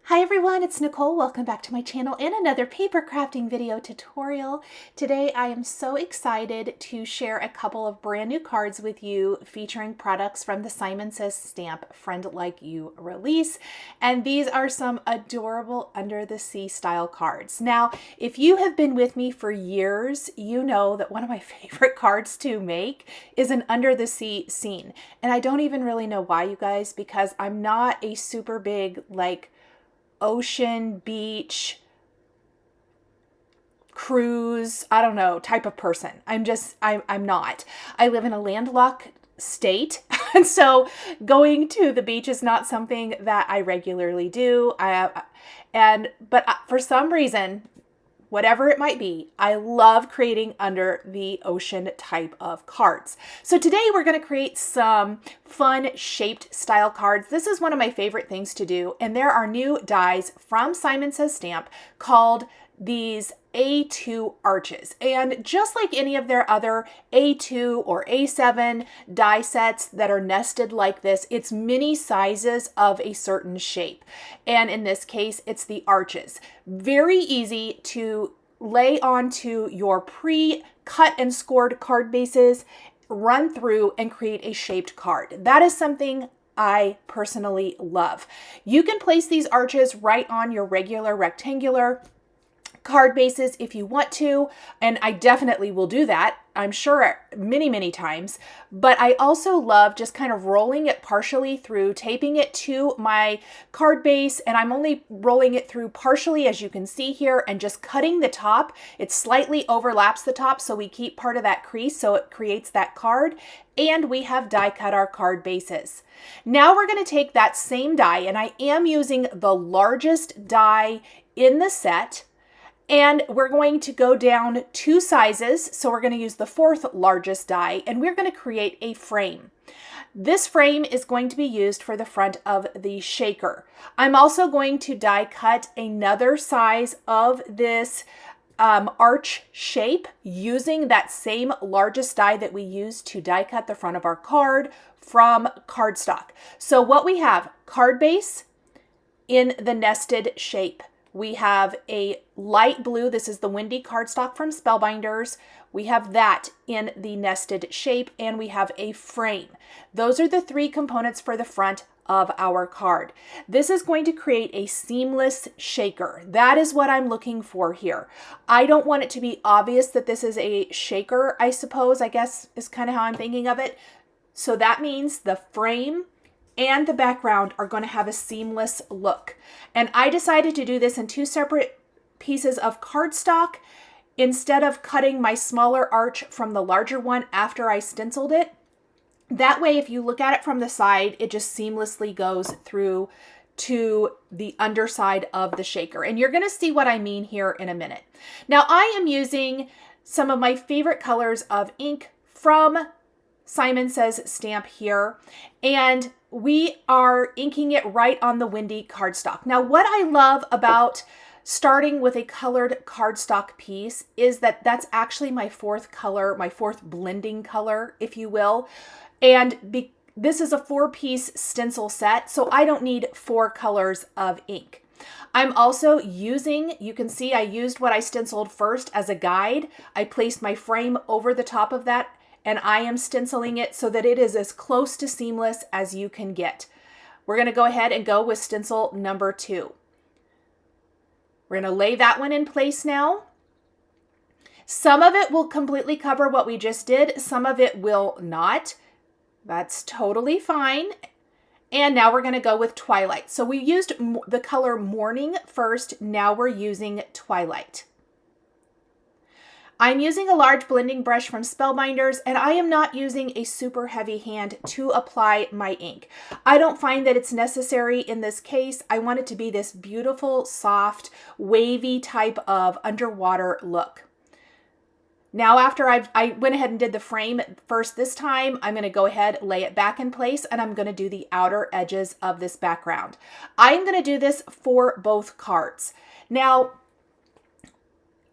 Hi everyone, it's Nicole. Welcome back to my channel and another paper crafting video tutorial. Today I am so excited to share a couple of brand new cards with you featuring products from the Simon Says Stamp Friend Like You release. And these are some adorable Under the Sea style cards. Now, if you have been with me for years, you know that one of my favorite cards to make is an Under the Sea scene. And I don't even really know why, you guys, because I'm not a super big ocean, beach, cruise, I don't know, type of person. I'm not. I live in a landlocked state. And so going to the beach is not something that I regularly do. But for some reason, whatever it might be, I love creating under the ocean type of cards. So today we're going to create some fun shaped style cards. This is one of my favorite things to do. And there are new dies from Simon Says Stamp called these A2 arches. And just like any of their other A2 or A7 die sets that are nested like this, it's mini sizes of a certain shape. And in this case, it's the arches. Very easy to lay onto your pre-cut and scored card bases, run through and create a shaped card. That is something I personally love. You can place these arches right on your regular rectangular card bases if you want to, and I definitely will do that, I'm sure many times, but I also love just kind of rolling it partially through, taping it to my card base, and I'm only rolling it through partially, as you can see here, and just cutting the top. It slightly overlaps the top, so we keep part of that crease, so it creates that card, and we have die cut our card bases. Now we're going to take that same die, and I am using the largest die in the set, and we're going to go down 2 sizes. So we're going to use the 4th largest die, and we're going to create a frame. This frame is going to be used for the front of the shaker. I'm also going to die cut another size of this arch shape using that same largest die that we used to die cut the front of our card from cardstock. So what we have, card base in the nested shape. We have a light blue, this is the windy cardstock from Spellbinders. We have that in the nested shape, and we have a frame. Those are the 3 components for the front of our card. This is going to create a seamless shaker. That is what I'm looking for here. I don't want it to be obvious that this is a shaker, I suppose, I guess is kind of how I'm thinking of it. So that means the frame and the background are going to have a seamless look. And I decided to do this in 2 separate pieces of cardstock instead of cutting my smaller arch from the larger one after I stenciled it. That way, if you look at it from the side, it just seamlessly goes through to the underside of the shaker. And you're going to see what I mean here in a minute. Now, I am using some of my favorite colors of ink from Simon Says Stamp here, and we are inking it right on the windy cardstock. Now, what I love about starting with a colored cardstock piece is that that's actually my 4th color, my 4th blending color, if you will. And this is a 4-piece stencil set, so I don't need 4 colors of ink. I'm also using, you can see I used what I stenciled first as a guide. I placed my frame over the top of that, and I am stenciling it so that it is as close to seamless as you can get. We're going to go ahead and go with stencil number 2. We're going to lay that one in place now. Some of it will completely cover what we just did. Some of it will not. That's totally fine. And now we're going to go with Twilight. So we used the color Morning first. Now we're using Twilight. I'm using a large blending brush from Spellbinders, and I am not using a super heavy hand to apply my ink. I don't find that it's necessary in this case. I want it to be this beautiful, soft, wavy type of underwater look. Now, after I went ahead and did the frame first this time, I'm going to go ahead, lay it back in place, and I'm going to do the outer edges of this background. I'm going to do this for both cards. Now,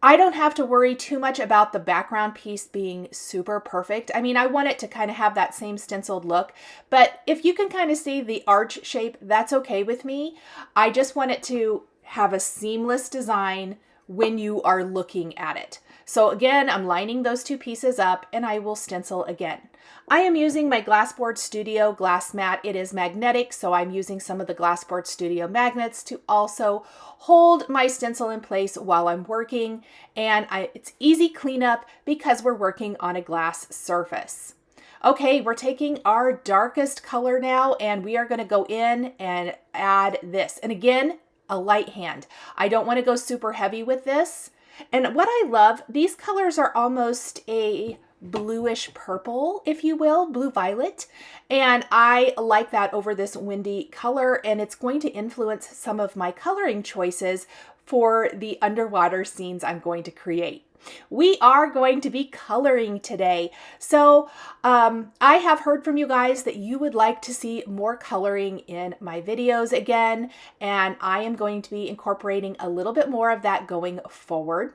I don't have to worry too much about the background piece being super perfect. I mean, I want it to kind of have that same stenciled look, but if you can kind of see the arch shape, that's okay with me. I just want it to have a seamless design when you are looking at it. So again, I'm lining those two pieces up and I will stencil again. I am using my Glassboard Studio glass mat. It is magnetic, so I'm using some of the Glassboard Studio magnets to also hold my stencil in place while I'm working. And it's easy cleanup because we're working on a glass surface. Okay, we're taking our darkest color now and we are going to go in and add this. And again, a light hand. I don't want to go super heavy with this. And what I love, these colors are almost a bluish purple, if you will, blue violet. And I like that over this windy color, and it's going to influence some of my coloring choices for the underwater scenes I'm going to create. We are going to be coloring today. So I have heard from you guys that you would like to see more coloring in my videos again, and I am going to be incorporating a little bit more of that going forward.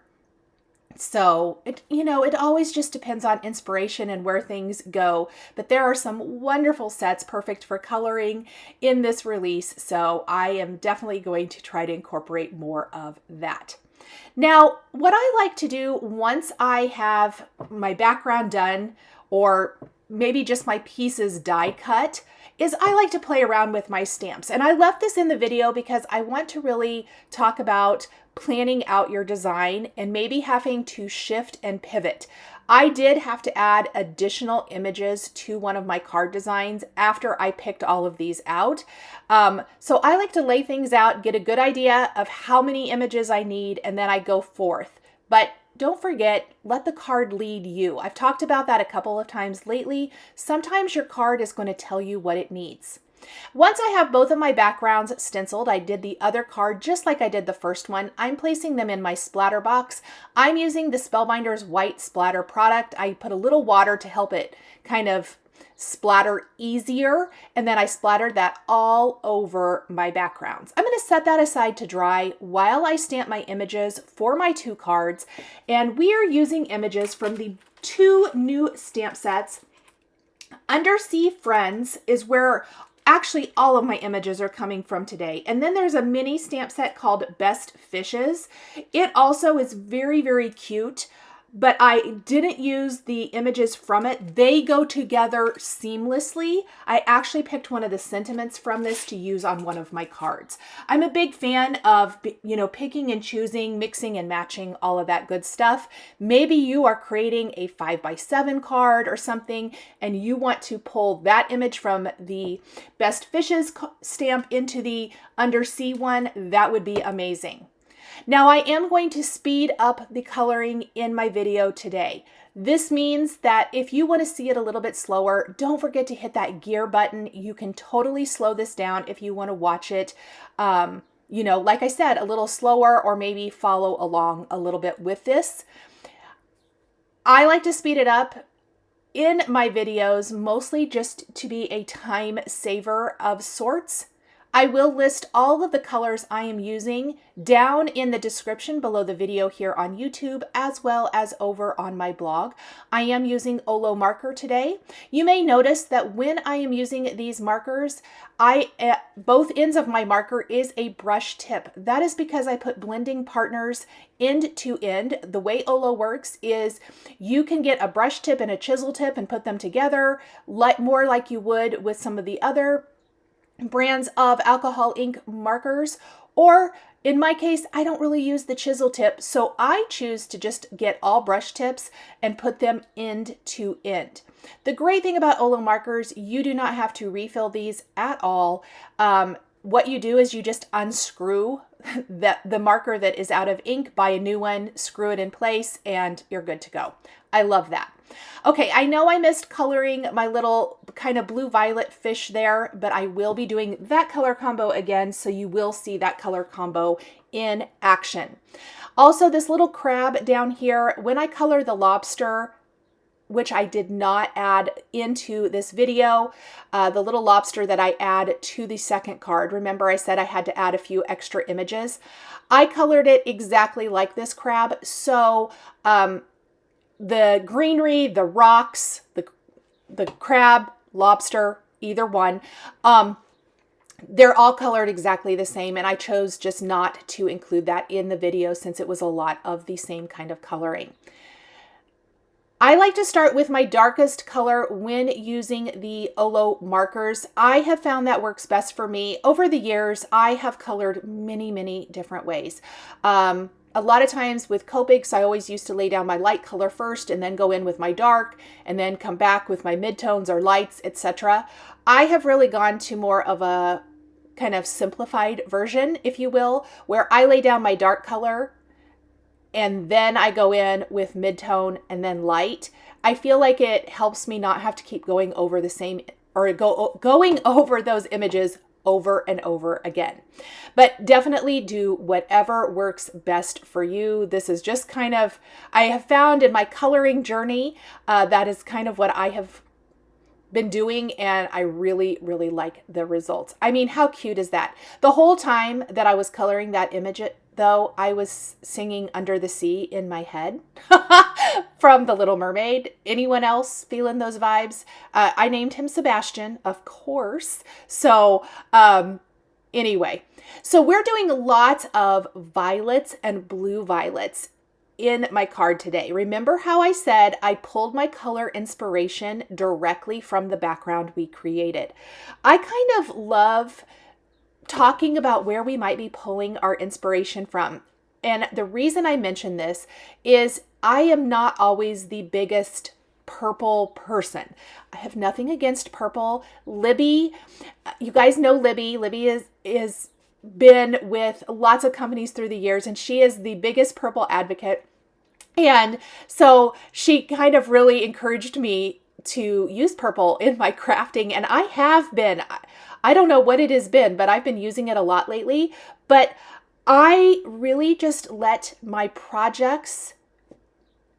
So it always just depends on inspiration and where things go, but there are some wonderful sets perfect for coloring in this release. So I am definitely going to try to incorporate more of that. Now, what I like to do once I have my background done, or maybe just my pieces die cut, is I like to play around with my stamps. And I left this in the video because I want to really talk about planning out your design and maybe having to shift and pivot. I did have to add additional images to one of my card designs after I picked all of these out. So I like to lay things out, get a good idea of how many images I need, and then I go forth. But don't forget, let the card lead you. I've talked about that a couple of times lately. Sometimes your card is going to tell you what it needs. Once I have both of my backgrounds stenciled, I did the other card just like I did the first one. I'm placing them in my splatter box. I'm using the Spellbinders white splatter product. I put a little water to help it kind of splatter easier, and then I splattered that all over my backgrounds. I'm going to set that aside to dry while I stamp my images for my two cards, and we are using images from the two new stamp sets. Undersea Friends is where actually all of my images are coming from today. And then there's a mini stamp set called Best Fishes. It also is very, very cute, but I didn't use the images from it. They go together seamlessly. I actually picked one of the sentiments from this to use on one of my cards. I'm a big fan of, picking and choosing, mixing and matching, all of that good stuff. Maybe you are creating a 5x7 card or something, and you want to pull that image from the Best Fishes stamp into the Undersea one. That would be amazing. Now I am going to speed up the coloring in my video today. This means that if you want to see it a little bit slower, don't forget to hit that gear button. You can totally slow this down if you want to watch it, like I said, a little slower, or maybe follow along a little bit with this. I like to speed it up in my videos, mostly just to be a time saver of sorts. I will list all of the colors I am using down in the description below the video here on YouTube, as well as over on my blog. I am using Olo marker today. You may notice that when I am using these markers, both ends of my marker is a brush tip. That is because I put blending partners end to end. The way Olo works is you can get a brush tip and a chisel tip and put them together, more like you would with some of the other brands of alcohol ink markers, or in my case, I don't really use the chisel tip, so I choose to just get all brush tips and put them end to end. The great thing about Olo markers, you do not have to refill these at all. What you do is you just unscrew the marker that is out of ink, buy a new one, screw it in place, and you're good to go. I love that. Okay, I know I missed coloring my little kind of blue-violet fish there, but I will be doing that color combo again, so you will see that color combo in action. Also, this little crab down here, when I color the lobster, which I did not add into this video, the little lobster that I add to the second card. Remember I said I had to add a few extra images. I colored it exactly like this crab. So the greenery, the rocks, the crab, lobster, either one, they're all colored exactly the same, and I chose just not to include that in the video since it was a lot of the same kind of coloring. I like to start with my darkest color when using the Olo markers. I have found that works best for me. Over the years, I have colored many, many different ways. A lot of times with Copics, I always used to lay down my light color first and then go in with my dark and then come back with my midtones or lights, etc. I have really gone to more of a kind of simplified version, if you will, where I lay down my dark color and then I go in with midtone and then light. I feel like it helps me not have to keep going over the same or going over those images over and over again. But definitely do whatever works best for you. This is just kind of, I have found in my coloring journey, that is kind of what I have been doing, and I really, really like the results. I mean, how cute is that? The whole time that I was coloring that image, though, I was singing Under the Sea in my head from The Little Mermaid. Anyone else feeling those vibes? I named him Sebastian, of course. So anyway, so we're doing lots of violets and blue violets in my card today. Remember how I said I pulled my color inspiration directly from the background we created? I kind of love talking about where we might be pulling our inspiration from. And the reason I mention this is I am not always the biggest purple person. I have nothing against purple. Libby, you guys know Libby. Libby is been with lots of companies through the years, and she is the biggest purple advocate. And so she kind of really encouraged me to use purple in my crafting, and I have been. I don't know what it has been, but I've been using it a lot lately. But I really just let my projects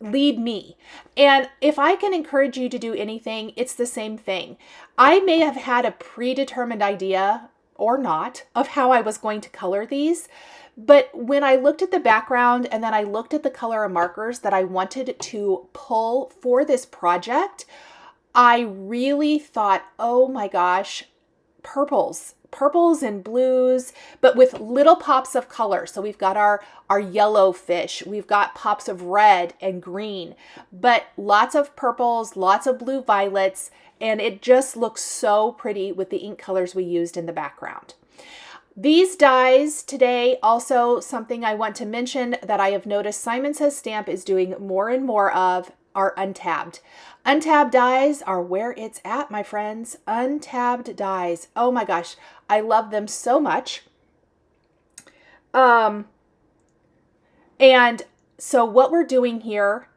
lead me. And if I can encourage you to do anything, it's the same thing. I may have had a predetermined idea or not of how I was going to color these. But when I looked at the background and then I looked at the color of markers that I wanted to pull for this project, I really thought, oh my gosh, purples and blues, but with little pops of color. So we've got our yellow fish, we've got pops of red and green, but lots of purples, lots of blue violets, and it just looks so pretty with the ink colors we used in the background. These dies today, also something I want to mention that I have noticed Simon Says Stamp is doing more and more of are untabbed. Untabbed dies are where it's at, my friends. Untabbed dies. Oh my gosh, I love them so much. And so what we're doing here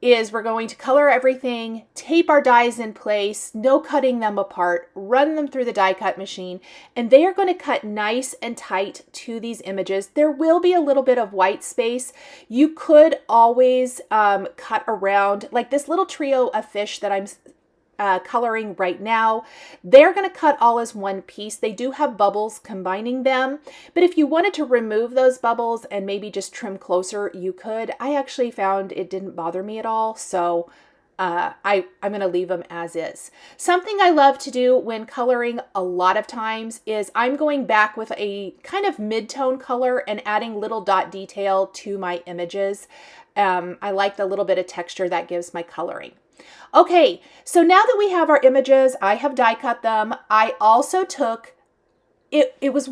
is we're going to color everything, tape our dies in place, no cutting them apart, run them through the die cut machine, and they are going to cut nice and tight to these images. There will be a little bit of white space. You could always cut around, like this little trio of fish that I'm coloring right now. They're going to cut all as one piece. They do have bubbles combining them, but if you wanted to remove those bubbles and maybe just trim closer, you could. I actually found it didn't bother me at all, so I'm going to leave them as is. Something I love to do when coloring a lot of times is I'm going back with a kind of mid-tone color and adding little dot detail to my images. I like the little bit of texture that gives my coloring. Okay, so now that we have our images, I have die cut them. I also took, it was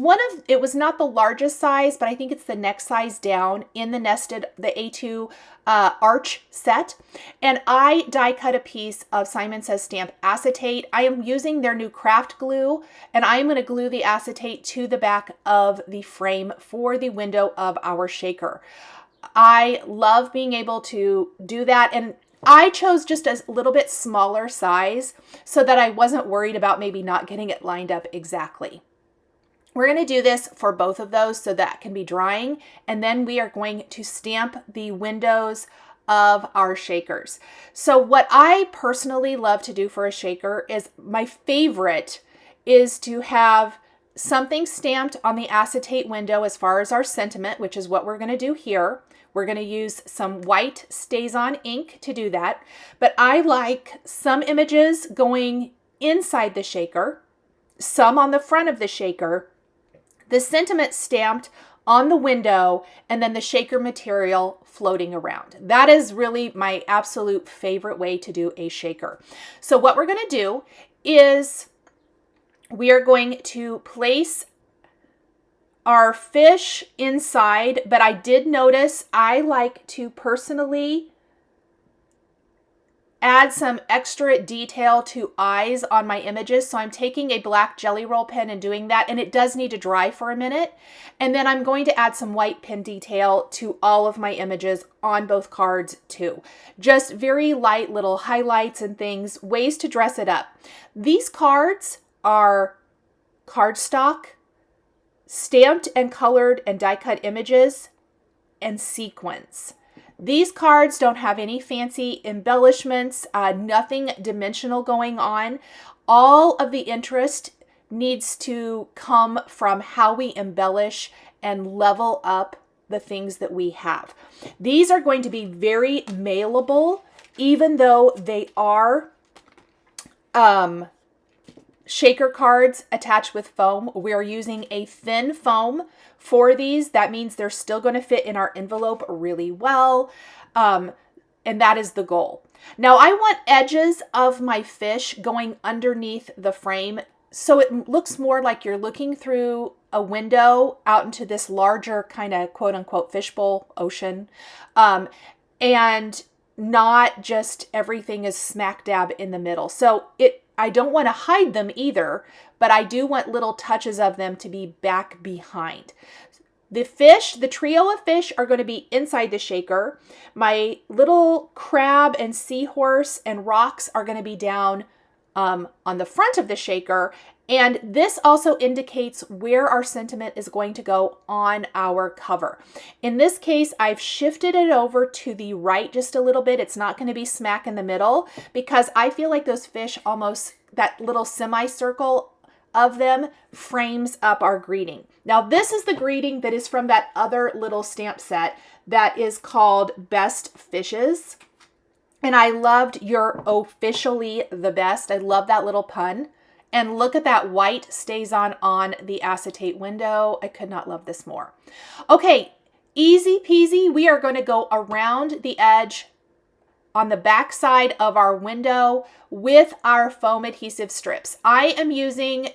not the largest size, but I think it's the next size down in the A2 arch set. And I die cut a piece of Simon Says Stamp acetate. I am using their new craft glue, and I am going to glue the acetate to the back of the frame for the window of our shaker. I love being able to do that, and I chose just a little bit smaller size so that I wasn't worried about maybe not getting it lined up exactly. We're going to do this for both of those so that can be drying, and then we are going to stamp the windows of our shakers. So what I personally love to do for a shaker is, my favorite is to have something stamped on the acetate window as far as our sentiment, which is what we're going to do here. We're going to use some white StazOn ink to do that. But I like some images going inside the shaker, some on the front of the shaker, the sentiment stamped on the window, and then the shaker material floating around. That is really my absolute favorite way to do a shaker. So what we're going to do is we are going to place our fish inside, but I did notice I like to personally add some extra detail to eyes on my images. So I'm taking a black jelly roll pen and doing that, and it does need to dry for a minute. And then I'm going to add some white pen detail to all of my images on both cards too. Just very light little highlights and things, ways to dress it up. These cards are cardstock, stamped and colored and die cut images, and sequins. These cards don't have any fancy embellishments, nothing dimensional going on. All of the interest needs to come from how we embellish and level up the things that we have. These are going to be very mailable, even though they are shaker cards attached with foam. We're using a thin foam for these. That means they're still going to fit in our envelope really well. And that is the goal. Now I want edges of my fish going underneath the frame, so it looks more like you're looking through a window out into this larger kind of quote unquote fishbowl ocean. And not just everything is smack dab in the middle. So I don't want to hide them either, but I do want little touches of them to be back behind. The fish, the trio of fish are going to be inside the shaker. My little crab and seahorse and rocks are going to be down on the front of the shaker. And this also indicates where our sentiment is going to go on our cover. In this case, I've shifted it over to the right just a little bit. It's not going to be smack in the middle because I feel like those fish almost, that little semicircle of them frames up our greeting. Now, this is the greeting that is from that other little stamp set that is called Best Fishes. And I loved your officially the best. I love that little pun. And look at that white StazOn on the acetate window. I could not love this more. Okay, easy peasy. We are going to go around the edge on the back side of our window with our foam adhesive strips. I am using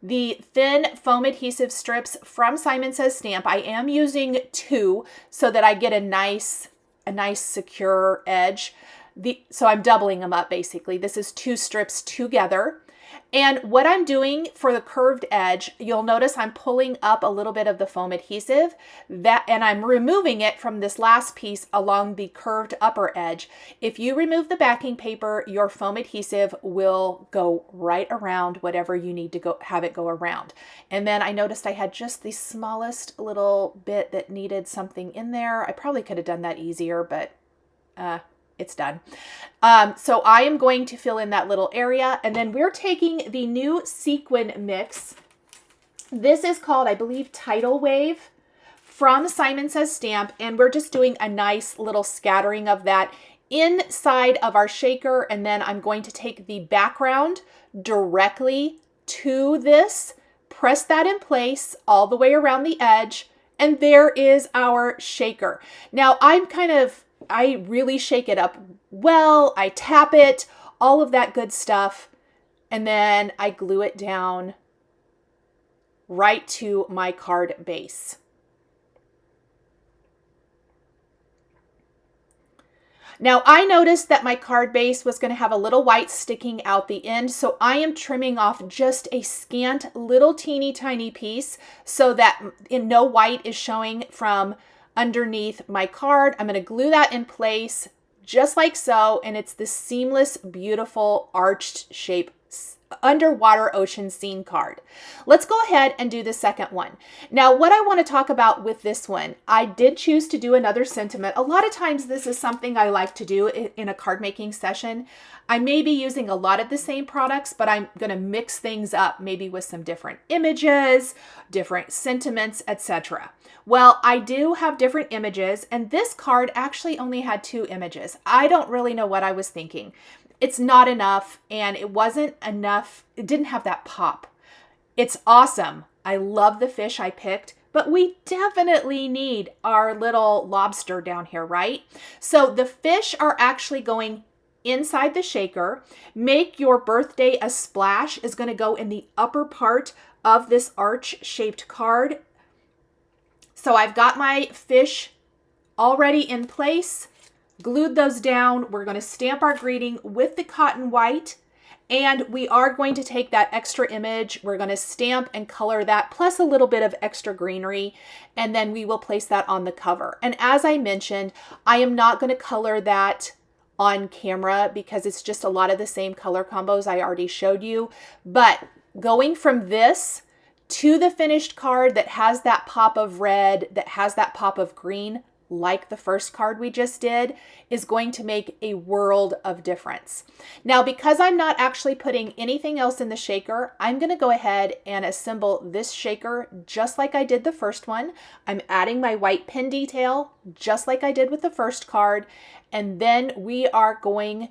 the thin foam adhesive strips from Simon Says Stamp. I am using 2 so that I get a nice secure edge. So I'm doubling them up basically. This is 2 strips together. And what I'm doing for the curved edge, you'll notice I'm pulling up a little bit of the foam adhesive and I'm removing it from this last piece along the curved upper edge. If you remove the backing paper, your foam adhesive will go right around whatever you need to have it go around. And then I noticed I had just the smallest little bit that needed something in there. I probably could have done that easier, but it's done. So I am going to fill in that little area, and then we're taking the new sequin mix. This is called, I believe, Tidal Wave from Simon Says Stamp, and we're just doing a nice little scattering of that inside of our shaker, and then I'm going to take the background directly to this, press that in place all the way around the edge, and there is our shaker. Now I really shake it up well, I tap it, all of that good stuff, and then I glue it down right to my card base. Now I noticed that my card base was going to have a little white sticking out the end, so I am trimming off just a scant little teeny tiny piece so that no white is showing from underneath my card. I'm going to glue that in place just like so, and it's this seamless, beautiful, arched shape underwater ocean scene card. Let's go ahead and do the second one. Now, what I want to talk about with this one, I did choose to do another sentiment. A lot of times this is something I like to do in a card making session. I may be using a lot of the same products, but I'm going to mix things up, maybe with some different images, different sentiments, etc. Well, I do have different images, and this card actually only had 2 images. I don't really know what I was thinking. It's not enough, and it wasn't enough. It didn't have that pop. It's awesome. I love the fish I picked, but we definitely need our little lobster down here, right? So the fish are actually going inside the shaker. Make Your Birthday a Splash is going to go in the upper part of this arch-shaped card. So I've got my fish already in place. Glued those down. We're going to stamp our greeting with the cotton white, and we are going to take that extra image. We're going to stamp and color that, plus a little bit of extra greenery, and then we will place that on the cover. And as I mentioned, I am not going to color that on camera because it's just a lot of the same color combos I already showed you. But going from this to the finished card that has that pop of red, that has that pop of green, like the first card we just did, is going to make a world of difference. Now, because I'm not actually putting anything else in the shaker, I'm going to go ahead and assemble this shaker just like I did the first one. I'm adding my white pin detail just like I did with the first card, and then we are going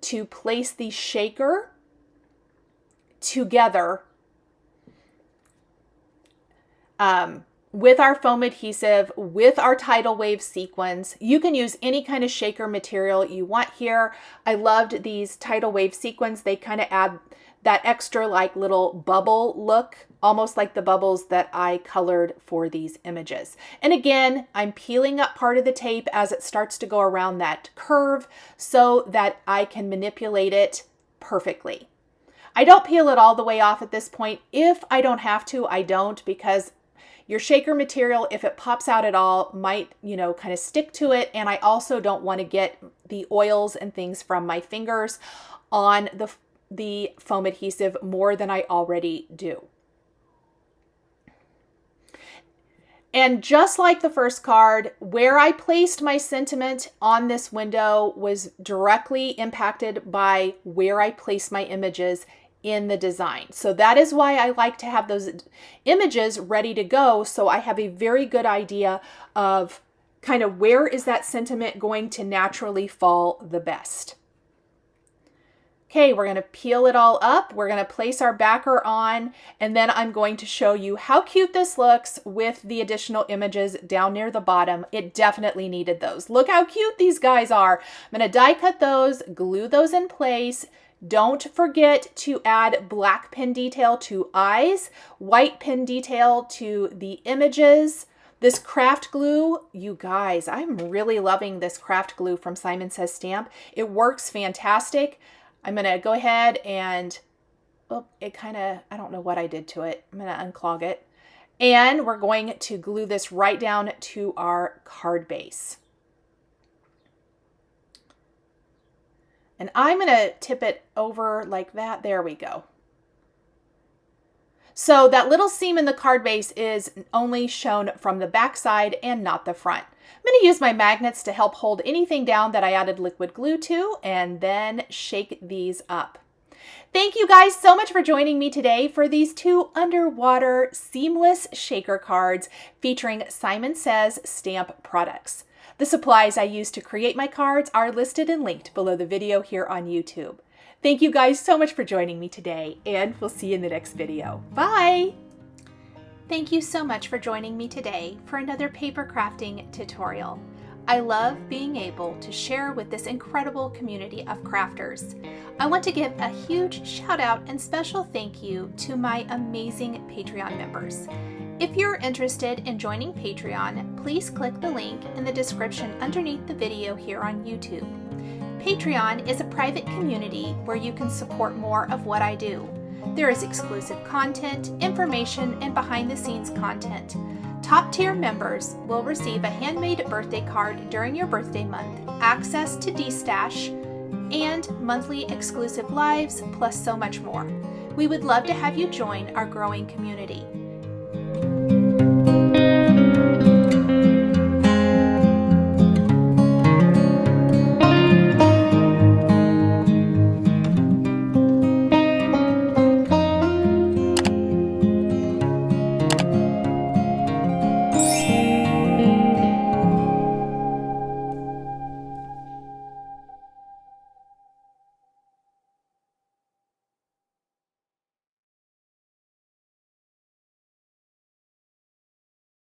to place the shaker together with our foam adhesive, with our tidal wave sequins. You can use any kind of shaker material you want here. I loved these tidal wave sequins. They kind of add that extra like little bubble look, almost like the bubbles that I colored for these images. And again, I'm peeling up part of the tape as it starts to go around that curve so that I can manipulate it perfectly. I don't peel it all the way off at this point. If I don't have to, I don't, because your shaker material, if it pops out at all, might, kind of stick to it. And I also don't want to get the oils and things from my fingers on the foam adhesive more than I already do. And just like the first card, where I placed my sentiment on this window was directly impacted by where I placed my images in the design. So that is why I like to have those images ready to go, so I have a very good idea of kind of where is that sentiment going to naturally fall the best. Okay, we're going to peel it all up. We're going to place our backer on, and then I'm going to show you how cute this looks with the additional images down near the bottom. It definitely needed those. Look how cute these guys are. I'm going to die cut those, glue those in place. Don't forget to add black pin detail to eyes, white pin detail to the images. This craft glue, you guys, I'm really loving this craft glue from Simon Says Stamp. It works fantastic. I'm going to go ahead and, I don't know what I did to it. I'm going to unclog it. And we're going to glue this right down to our card base. And I'm going to tip it over like that. There we go. So that little seam in the card base is only shown from the back side and not the front. I'm going to use my magnets to help hold anything down that I added liquid glue to, and then shake these up. Thank you guys so much for joining me today for these 2 underwater seamless shaker cards featuring Simon Says Stamp products. The supplies I use to create my cards are listed and linked below the video here on YouTube. Thank you guys so much for joining me today, and we'll see you in the next video. Bye! Thank you so much for joining me today for another paper crafting tutorial. I love being able to share with this incredible community of crafters. I want to give a huge shout out and special thank you to my amazing Patreon members. If you're interested in joining Patreon, please click the link in the description underneath the video here on YouTube. Patreon is a private community where you can support more of what I do. There is exclusive content, information, and behind-the-scenes content. Top-tier members will receive a handmade birthday card during your birthday month, access to D-Stash, and monthly exclusive lives, plus so much more. We would love to have you join our growing community.